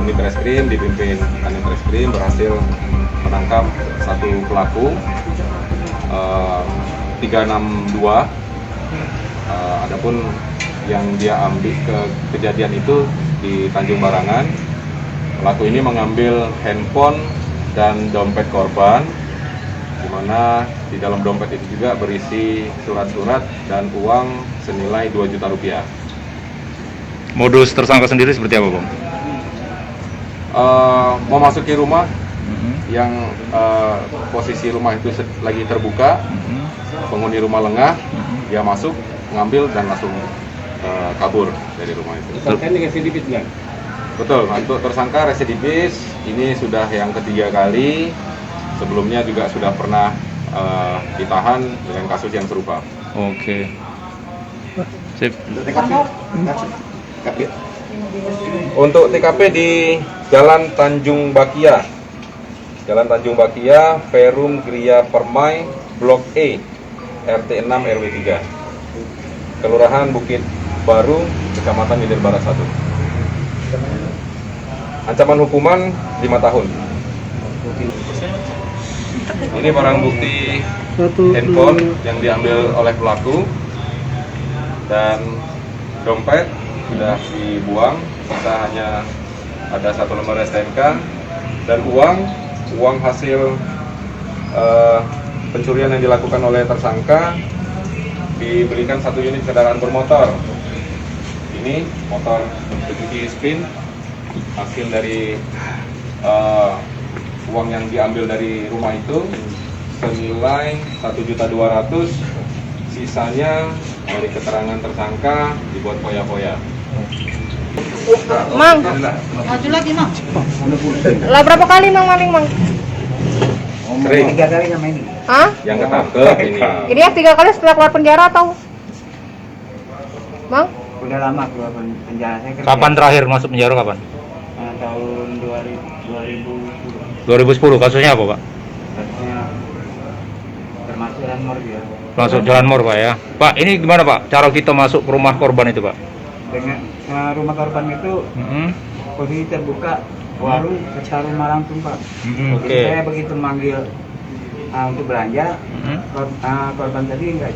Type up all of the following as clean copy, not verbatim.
Unit Reskrim dipimpin Kanit Reskrim berhasil menangkap satu pelaku 362. Adapun yang dia ambil ke kejadian itu di Tanjung Barangan, pelaku ini mengambil handphone dan dompet korban, di mana di dalam dompet itu juga berisi surat-surat dan uang senilai 2 juta rupiah. Modus tersangka sendiri seperti apa, Bang? Memasuki rumah yang posisi rumah itu lagi terbuka, penghuni rumah lengah, dia masuk, mengambil dan langsung kabur dari rumah itu. Tersangka ini residivis kan? Betul, untuk tersangka residivis ini sudah yang ketiga kali. Sebelumnya juga sudah pernah ditahan dengan kasus yang serupa. Oke. Sip. Untuk TKP di Jalan Tanjung Bakia, Perum Gria Permai, Blok E, RT 6 RW 3, Kelurahan Bukit Baru, Kecamatan Ilir Barat 1. Ancaman hukuman 5 tahun. Ini barang bukti handphone yang diambil oleh pelaku dan dompet sudah dibuang, sisa hanya ada 1 lembar STNK dan uang hasil pencurian yang dilakukan oleh tersangka dibelikan 1 unit kendaraan bermotor. Ini motor Suzuki Spin, hasil dari uang yang diambil dari rumah itu senilai 1.200.000, sisanya dari keterangan tersangka dibuat foya-foya. Mang, maju lagi Mang. Lah berapa kali Mang maling Mang? Sering. 3 kali sama ini. Hah? Yang ketangkep ini. Ini ya 3 kali setelah keluar penjara atau? Mang? Udah lama keluar penjara. Saya kerja. Kapan terakhir masuk penjara kapan? Tahun 2010. 2010. Kasusnya apa, Pak? Kasusnya termasuk Ranmor dia. Masuk Jalan Mor, Pak ya. Pak, ini gimana, Pak? Cara kita masuk ke rumah korban itu, Pak? Dengan rumah korban itu posisi terbuka, warung serta rumah langsung Pak. Oke. Jadi saya begitu manggil untuk belanja, korban tadi nggak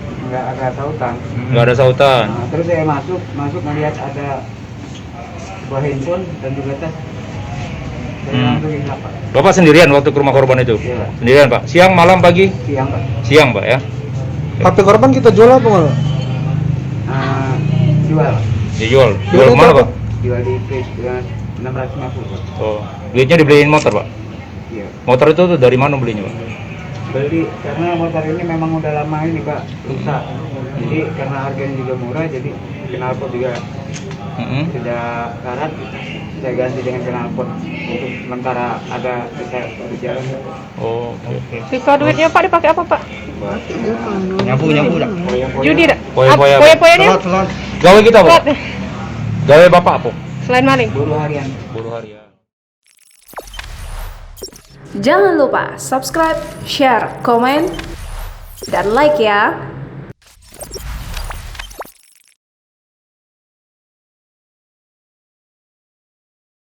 ada sautan. Nggak ada sautan. Terus saya masuk melihat ada sebuah handphone dan juga tas. Saya langsung ingat Pak. Bapak sendirian waktu ke rumah korban itu? Iya. Sendirian, Pak? Siang, malam, pagi? Siang Pak. Siang, Pak ya. HP korban kita jual apa enggak? Jual. Dijual. Jual kemana, Pak? Jual di Pris dengan 650 Pak. Oh, duitnya dibeliin motor, Pak? Iya. Motor itu tuh dari mana belinya, Pak? Beli karena motor ini memang udah lama ini Pak, rusak. Jadi karena harganya juga murah, jadi knalpot juga sudah karat. Saya ganti dengan knalpot untuk sementara ada bisa berjalan. Oh, oke. Sisa duitnya Pak dipakai apa Pak? Nyapu dah. Judi dah. Poya-poya, Pak. Poya-poya dia. Gawe kita, Pak? Slot. Gawe Bapak apa? Selain maling. Buruh harian. Buruh harian. Jangan lupa subscribe, share, komen, dan like ya.